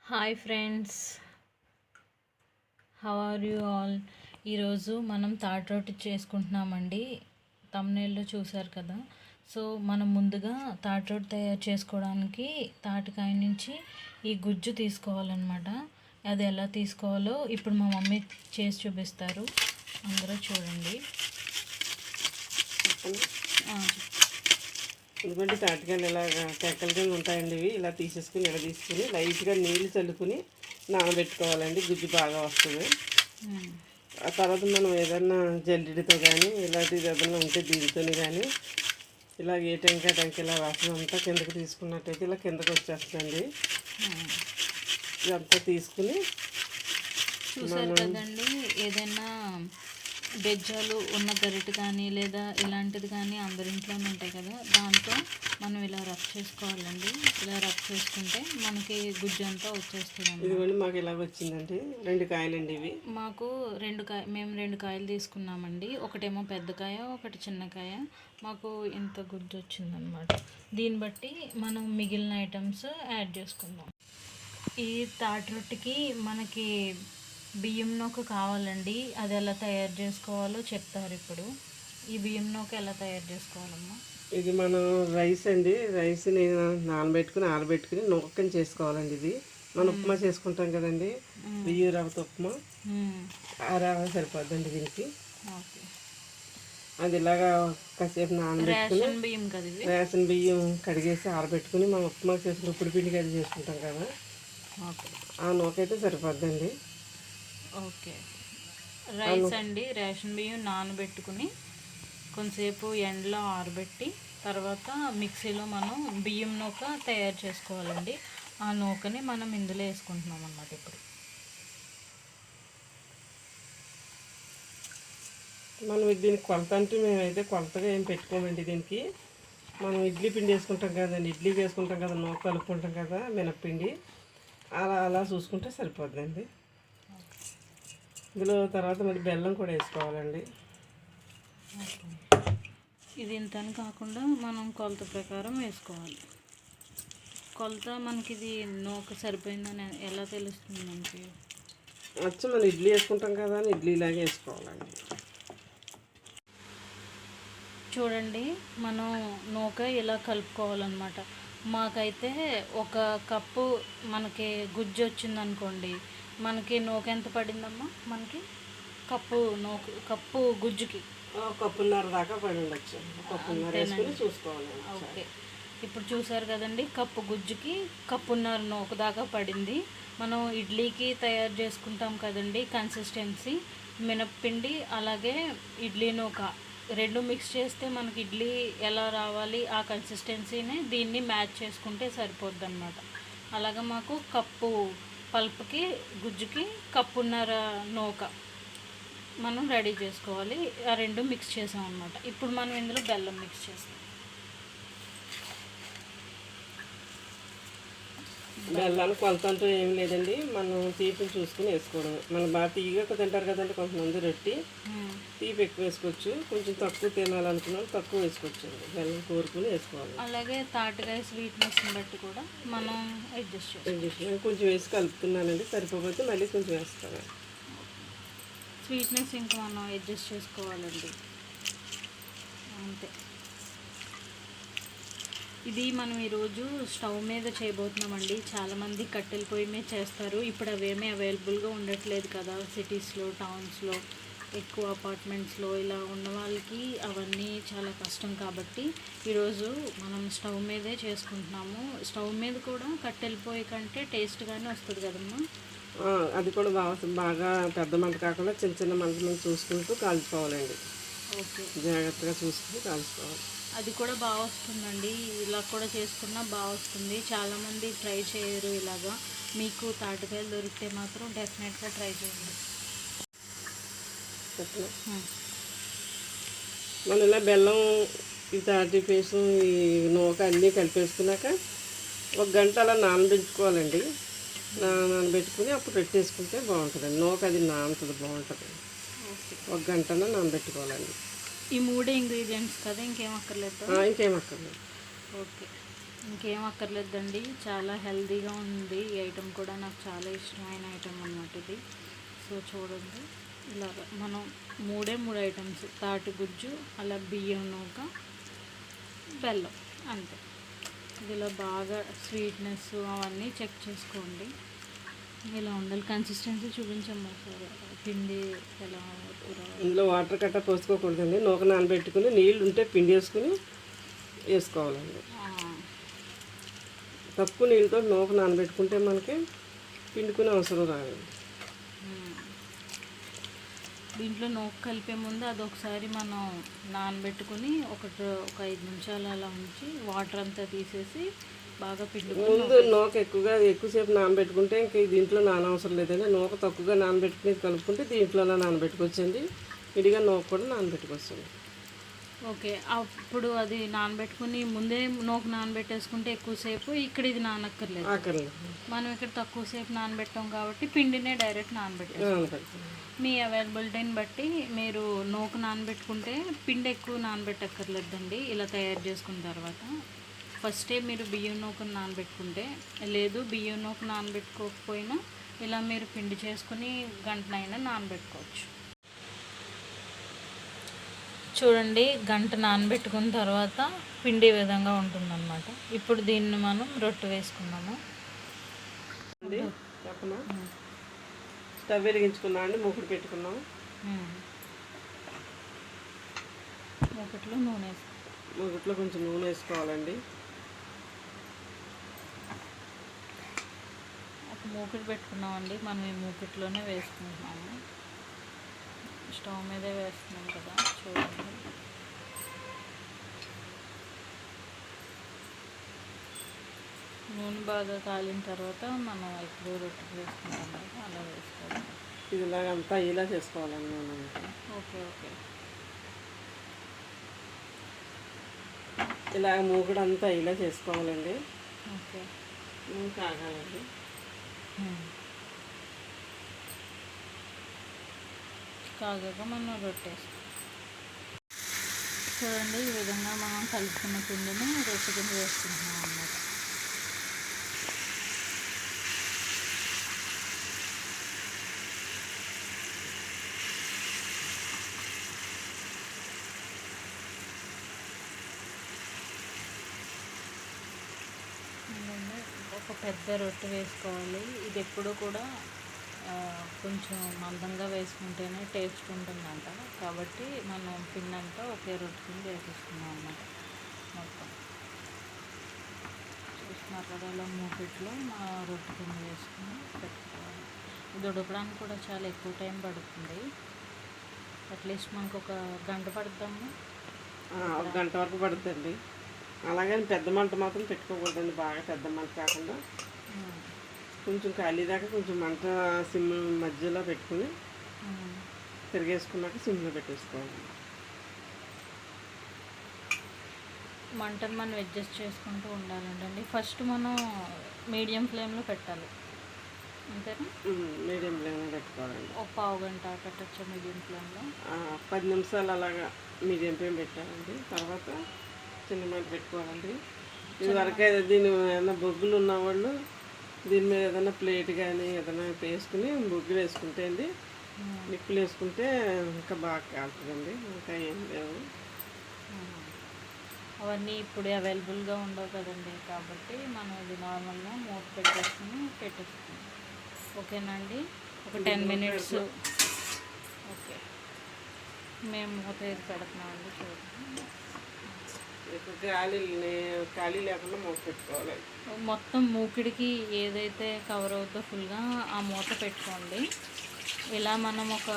Hi friends, how are you all? ఈరోజు మనం తాటి రొట్టె చేసుకుంటున్నామండి. తమ్నేల్లో చూసారు కదా. సో మనం ముందుగా తాటి రొట్టె తయారు చేసుకోవడానికి తాటికాయ నుంచి ఈ గుజ్జు తీసుకోవాలన్నమాట. అది ఎలా తీసుకోవాలో ఇప్పుడు మా మమ్మీ చేసి చూపిస్తారు. అందరూ చూడండి. ఎందుకంటే తాటికాయలు ఇలాగా చెక్కల కింద ఉంటాయండి. ఇవి ఇలా తీసేసుకుని ఇలా తీసుకుని లైట్గా నీళ్ళు చల్లుకుని నానబెట్టుకోవాలండి. గుజ్జు బాగా వస్తుంది. ఆ తర్వాత మనం ఏదన్నా జల్లెడితో కానీ ఇలాంటిది ఏదన్నా ఉంటే దీంతో కానీ ఇలా ఏ టెంకాయ ఇలా వాసన అంతా కిందకి తీసుకున్నట్టయితే ఇలా కిందకి వచ్చేస్తుందండి. ఇదంతా తీసుకుని చూసారు కదండి. ఏదైనా బెజ్జాలు ఉన్న గరిటె కానీ లేదా ఇలాంటిది కానీ అందరింట్లోనే ఉంటాయి కదా, దాంతో మనం ఇలా రఫ్ చేసుకోవాలండి. ఇలా రఫ్ చేసుకుంటే మనకి గుజ్జు అంతా వచ్చేస్తుంది. ఇదిగోండి మాకు ఇలా వచ్చిందండి. 2 కాయలండి ఇవి. మాకు మేము 2 కాయలు తీసుకున్నామండి. ఒకటేమో పెద్దకాయ, ఒకటి చిన్నకాయ. మాకు ఇంత గుజ్జు వచ్చిందనమాట. దీన్ని బట్టి మనం మిగిలిన ఐటమ్స్ యాడ్ చేసుకుందాం. ఈ తాటి రొట్టెకి మనకి బియ్యం నూక కావాలండి. అది ఎలా తయారు చేసుకోవాలో చెప్తారు ఇప్పుడు. ఈ బియ్యం నూక ఎలా తయారు చేసుకోవాలమ్మా? ఇది మనం రైస్ అండి. రైస్ని నానబెట్టుకుని ఆరబెట్టుకుని నూకని చేసుకోవాలండి. ఇది మనం ఉప్మా చేసుకుంటాం కదండి, బియ్యం రవ్వతో ఉప్మా. ఆ రవ్వ సరిపోద్దండి దీనికి. అది ఇలాగా కాసేపు నానబెట్టుకుని రేషన్ బియ్యం కడిగేసి ఆరబెట్టుకుని మనం ఉప్మా చేసుకుని ఉప్పుడు పిండికి అది చేసుకుంటాం కదా, ఆ నూక అయితే సరిపోద్దండి. ఓకే. రైస్ అండి, రేషన్ బియ్యం నానబెట్టుకుని కొంతసేపు ఎండలో ఆరబెట్టి తర్వాత మిక్సీలో మనం బియ్యం నూక తయారు చేసుకోవాలండి. ఆ నూకని మనం ఇందులో వేసుకుంటున్నాం అన్నమాట. ఇప్పుడు మనం దీనికి కొలత అంటే మేమైతే కొలతగా ఏం పెట్టుకోమండి. దీనికి మనం ఇడ్లీ పిండి వేసుకుంటాం కదండి, ఇడ్లీకి వేసుకుంటాం కదా, నూక కలుపుకుంటాం కదా మినప్పిండి, అలా అలా చూసుకుంటే సరిపోద్దండి. ఇందులో తర్వాత మరి బెల్లం కూడా వేసుకోవాలండి. ఇది ఇంతని కాకుండా మనం కొలత ప్రకారం వేసుకోవాలి. కొలత మనకి ఇది నూక సరిపోయిందని ఎలా తెలుస్తుంది మనకి? వచ్చి మనం ఇడ్లీ వేసుకుంటాం కదా అని ఇడ్లీలాగే వేసుకోవాలండి. చూడండి, మనం నూక ఇలా కలుపుకోవాలన్నమాట. మాకైతే 1 కప్పు మనకి గుజ్జు వచ్చిందనుకోండి, మనకి నూక ఎంత పడిందమ్మా? మనకి కప్పు గుజ్జుకి 1.5 కప్పుల దాకా పడి ఉండొచ్చు. చూసుకోవాలి. ఓకే. ఇప్పుడు చూసారు కదండి, కప్పు గుజ్జుకి 1.5 కప్పుల నూక దాకా పడింది. మనం ఇడ్లీకి తయారు చేసుకుంటాం కదండి కన్సిస్టెన్సీ, మినప్పిండి అలాగే ఇడ్లీ నూక 2 మిక్స్ చేస్తే మనకి ఇడ్లీ ఎలా రావాలి ఆ కన్సిస్టెన్సీని దీన్ని మ్యాచ్ చేసుకుంటే సరిపోద్ది అనమాట. అలాగే మాకు కప్పు పల్ప్కి గుజ్జుకి 1.5 కప్పుల నూక మనం రెడీ చేసుకోవాలి. ఆ 2 మిక్స్ చేసాం అనమాట. ఇప్పుడు మనం ఇందులో బెల్లం మిక్స్ చేస్తాం. బెల్లాన్ని కొలత అంటూ ఏం లేదండి. మనం తీపిని చూసుకుని వేసుకోవడం. మనం బాగా తీయగా తింటారు కదండి కొంతమంది రొట్టి, తీపి ఎక్కువ వేసుకోవచ్చు. కొంచెం తక్కువ తినాలనుకున్నాం తక్కువ వేసుకోవచ్చు అండి. బెల్లం కోరుకుని వేసుకోవాలి. అలాగే తాటికాయ స్వీట్నెస్ని బట్టి కూడా మనం అడ్జస్ట్ చేసుకోవాలి. కొంచెం వేసి కలుపుతున్నానండి. సరిపోతే మళ్ళీ కొంచెం వేస్తాను. స్వీట్నెస్ ఇంకా మనం అడ్జస్ట్ చేసుకోవాలండి, అంతే. ఇది మనం ఈరోజు స్టవ్ మీద చేయబోతున్నామండి. చాలామంది కట్టెల పొయ్యి మీద చేస్తారు. ఇప్పుడు అవేమీ అవైలబుల్గా ఉండట్లేదు కదా సిటీస్లో, టౌన్స్లో, ఎక్కువ అపార్ట్మెంట్స్లో ఇలా ఉన్న వాళ్ళకి అవన్నీ చాలా కష్టం. కాబట్టి ఈరోజు మనం స్టవ్ మీదే చేసుకుంటున్నాము. స్టవ్ మీద కూడా కట్టెల పొయ్యి కంటే టేస్ట్గానే వస్తుంది కదమ్మా. అది కూడా బాగా పెద్ద మంట కాకుండా చిన్న చిన్న మంటలను చూసుకుంటూ కాల్చుకోవాలండి. ఓకే, జాగ్రత్తగా చూసుకుని కాల్చుకోవాలి. అది కూడా బాగా వస్తుందండి. ఇలా కూడా చేసుకున్నా బాగా వస్తుంది. చాలామంది ట్రై చేయరు ఇలాగా. మీకు తాటికాయలు దొరికితే మాత్రం డెఫినెట్గా ట్రై చేయండి. మనం ఇలా బెల్లం, ఈ తాటి పేసు, ఈ నూక అన్నీ కలిపేసుకున్నాక 1 గంట అలా నానబెట్టుకోవాలండి. నానబెట్టుకుని అప్పుడు పెట్టేసుకుంటే బాగుంటుందండి. నూక అది నానుతుంది, బాగుంటుంది. 1 గంటలో నానబెట్టుకోవాలండి. ఈ 3 ఇంగ్రీడియంట్స్ కదా, ఇంకేం అక్కర్లేదు? ఇంకేం అక్కర్లేదు. ఓకే. ఇంకేం అక్కర్లేదండి, చాలా హెల్తీగా ఉంది. ఈ ఐటెం కూడా నాకు చాలా ఇష్టమైన ఐటెం అన్నమాట ఇది. సో చూడండి, ఇలాగ మనం మూడు ఐటమ్స్, తాటి గుజ్జు, అలా బియ్యం నూక, బెల్లం, అంతే. ఇదిలో బాగా స్వీట్నెస్ అవన్నీ చెక్ చేసుకోండి. ఇలా ఉండాలి. కన్సిస్టెన్సీ చూపించమ్మా సార్, పిండి ఎలా ఇందులో వాటర్ కట్ట పోసుకోకూడదండి. నూక నానబెట్టుకుని నీళ్ళు ఉంటే పిండి వేసుకోవాలండి. తక్కువ నీళ్ళతో నూక నానబెట్టుకుంటే మనకి పిండుకునే అవసరం రాదండి. దీంట్లో నూక కలిపే ముందు అదొకసారి మనం నానబెట్టుకుని ఒక 5 నిమిషాలు అలా ఉంచి వాటర్ అంతా తీసేసి బాగా ముందు నూక ఎక్కువసేపు నానబెట్టుకుంటే ఇంక దీంట్లో నానవసరం లేదండి. నూక తక్కువగా నానబెట్టుకుని కలుపుకుంటే దీంట్లోనే నానబెట్టుకోవచ్చండి. విడిగా నూక కూడా నానబెట్టుకోవచ్చండి. ఓకే, అప్పుడు అది నానబెట్టుకుని ముందే నూక నానబెట్టేసుకుంటే ఎక్కువసేపు, ఇక్కడ ఇది నానక్కర్లేదు. మనం ఇక్కడ తక్కువసేపు నానబెట్టాం కాబట్టి పిండినే డైరెక్ట్ నానబెట్టాం. మీ అవైలబిలిటీని బట్టి మీరు నూక నానబెట్టుకుంటే పిండి ఎక్కువ నానబెట్టక్కర్లేదండి. ఇలా తయారు చేసుకున్న తర్వాత ఫస్టే మీరు బియ్యం నూకను నానబెట్టుకుంటే, లేదు బియ్యం నూక నానబెట్టుకోకపోయినా ఇలా మీరు పిండి చేసుకుని గంటనైనా నానబెట్టుకోవచ్చు. చూడండి, గంట నానబెట్టుకున్న తర్వాత పిండి ఈ విధంగా ఉంటుందన్నమాట. ఇప్పుడు దీన్ని మనం రొట్టె వేసుకున్నాము. స్టవ్ వెలిగించుకున్నాం అండి, మూకుడు పెట్టుకున్నాము. మూకుట్లో కొంచెం నూనె వేసుకోవాలండి. ఒక మూకుడు పెట్టుకున్నామండి, మనం ఈ మూకుట్లోనే వేసుకుంటున్నాము. స్టవ్ మీదే వేస్తున్నాం కదా, చూడండి. నూనె బాగా కాలిన తర్వాత మనం ఇప్పుడు రొట్టె వేసుకుంటాం కదా, అలా వేసుకోవాలి. ఇలాగంతా ఇలా చేసుకోవాలండి. ఓకే. ఇలా మూకుడు అంతా ఇలా చేసుకోవాలండి. ఓకే, నూనె కాగాలండి. కాగాక మనం రొట్టె చూడండి, ఈ విధంగా మనం కలుపుకున్న పిండిని రొట్టె కింద వేసుకుంటున్నాం అన్నమాట. ఒక పెద్ద రొట్టె వేసుకోవాలి. ఇది ఎప్పుడూ కూడా కొంచెం మందంగా వేసుకుంటేనే టేస్ట్ ఉంటుందంట. కాబట్టి మనం పిండి అంతా ఒకే రొట్టె కింద వేసేసుకున్నాం అన్నమాట. మొత్తం చూస్తున్నారు కదా, అలా మూకిట్లో రొట్టె కింద వేసుకుని పెట్టుకోవాలి. ఇది ఉడకడానికి కూడా చాలా ఎక్కువ టైం పడుతుంది. అట్లీస్ట్ మనకు ఒక గంట పడుతుందాము. ఒక గంట వరకు పడుతుందండి. అలాగని పెద్ద మంట మాత్రం పెట్టుకోకూడదండి. బాగా పెద్ద మంట కాకుండా కొంచెం ఖాళీ దాకా కొంచెం మంట సిమ్ మధ్యలో పెట్టుకుని తిరిగేసుకున్నాక సిమ్లో పెట్టేసుకోవాలి. మంటను మనం అడ్జస్ట్ చేసుకుంటూ ఉండాలండి. ఫస్ట్ మనం మీడియం ఫ్లేమ్లో పెట్టాలి, అంతేనా? మీడియం ఫ్లేమ్లో పెట్టుకోవాలండి. ఒక పావు గంట పెట్టచ్చు మీడియం ఫ్లేమ్లో. 10 నిమిషాలు అలాగా మీడియం ఫ్లేమ్ పెట్టాలండి. తర్వాత చిన్న మంట పెట్టుకోవాలండి. ఇది వరకే దీని ఏదైనా బొగ్గులు ఉన్నవాళ్ళు దీని మీద ఏదైనా ప్లేట్ కానీ ఏదైనా వేసుకుని బొగ్గులు వేసుకుంటే అండి, నిప్పులు వేసుకుంటే ఇంకా బాగా కాలుతుందండి. ఇంకా ఏం లేవు. అవన్నీ ఇప్పుడు అవైలబుల్గా ఉండవు కదండి, కాబట్టి మనం ఇది నార్మల్గా మూత పెట్టేసుకుని పెట్టేసుకుంటాం. ఓకేనా అండి? ఒక 10 మినిట్స్. ఓకే, మేము మూత వేసి పెడుతున్నామండి. చూడండి, ఖాళీ లేకుండా మూత పెట్టుకోవాలి. మొత్తం మూకిడికి ఏదైతే కవర్ అవుతుందో ఫుల్గా ఆ మూత పెట్టుకోండి. ఇలా మనం ఒక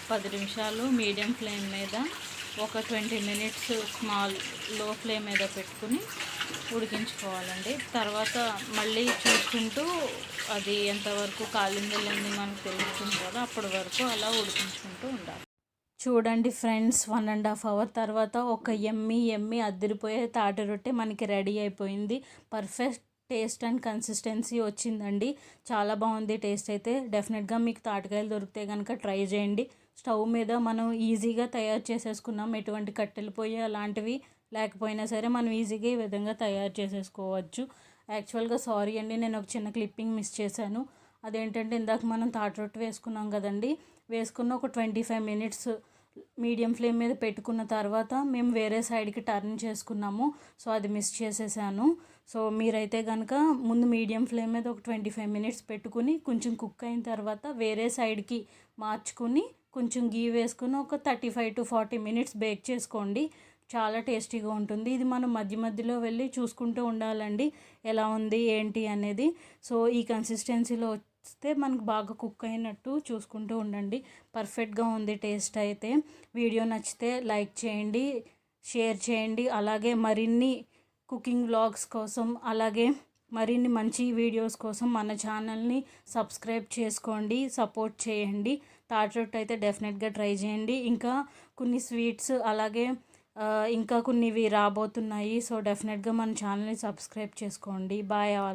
10 నిమిషాలు మీడియం ఫ్లేమ్ మీద, ఒక 20 మినిట్స్ లో ఫ్లేమ్ మీద పెట్టుకుని ఉడికించుకోవాలండి. తర్వాత మళ్ళీ చూసుకుంటూ అది ఎంతవరకు కాలింది లేని మనకు తెలుస్తుంది కదా, అప్పటి వరకు అలా ఉడికించుకుంటూ ఉండాలి. చూడండి ఫ్రెండ్స్, 1.5 అవర్ తర్వాత ఒక ఎమ్మి అదిరిపోయే తాటి రొట్టె మనకి రెడీ అయిపోయింది. పర్ఫెక్ట్ టేస్ట్ అండ్ కన్సిస్టెన్సీ వచ్చిందండి. చాలా బాగుంది టేస్ట్ అయితే. డెఫినెట్గా మీకు తాటికాయలు దొరికితే కనుక ట్రై చేయండి. స్టవ్ మీద మనం ఈజీగా తయారు చేసేసుకున్నాం. ఎటువంటి కట్టెలు పొయ్యి అలాంటివి లేకపోయినా సరే మనం ఈజీగా ఈ విధంగా తయారు చేసేసుకోవచ్చు. యాక్చువల్గా సారీ అండి, నేను ఒక చిన్న క్లిప్పింగ్ మిస్ చేశాను. అదేంటంటే ఇందాక మనం తాటి రొట్టె వేసుకున్నాం కదండి, వేసుకున్న ఒక 25 మినిట్స్ మీడియం ఫ్లేమ్ మీద పెట్టుకున్న తర్వాత మేము వేరే సైడ్కి టర్న్ చేసుకున్నాము. సో అది మిస్ చేసేసాను. సో మీరైతే కనుక ముందు మీడియం ఫ్లేమ్ మీద ఒక 25 మినిట్స్ పెట్టుకుని కొంచెం కుక్ అయిన తర్వాత వేరే సైడ్కి మార్చుకుని కొంచెం గీ వేసుకుని ఒక 35 to 40 మినిట్స్ బేక్ చేసుకోండి. చాలా టేస్టీగా ఉంటుంది. ఇది మనం మధ్య మధ్యలో వెళ్ళి చూసుకుంటూ ఉండాలండి ఎలా ఉంది ఏంటి అనేది. సో ఈ కన్సిస్టెన్సీలో వస్తే మనకు బాగా కుక్ అయినట్టు చూసుకుంటూ ఉండండి. పర్ఫెక్ట్గా ఉంది టేస్ట్ అయితే. వీడియో నచ్చితే లైక్ చేయండి, షేర్ చేయండి. అలాగే మరిన్ని కుకింగ్ వ్లాగ్స్ కోసం, అలాగే మరిన్ని మంచి వీడియోస్ కోసం మన ఛానల్ని సబ్స్క్రైబ్ చేసుకోండి, సపోర్ట్ చేయండి. తాటి రొట్టె అయితే డెఫినెట్గా ట్రై చేయండి. ఇంకా కొన్ని స్వీట్స్ అలాగే ఇంకా కొన్నివి రాబోతున్నాయి. సో డెఫినెట్గా మన ఛానల్ని సబ్స్క్రైబ్ చేసుకోండి. Bye all.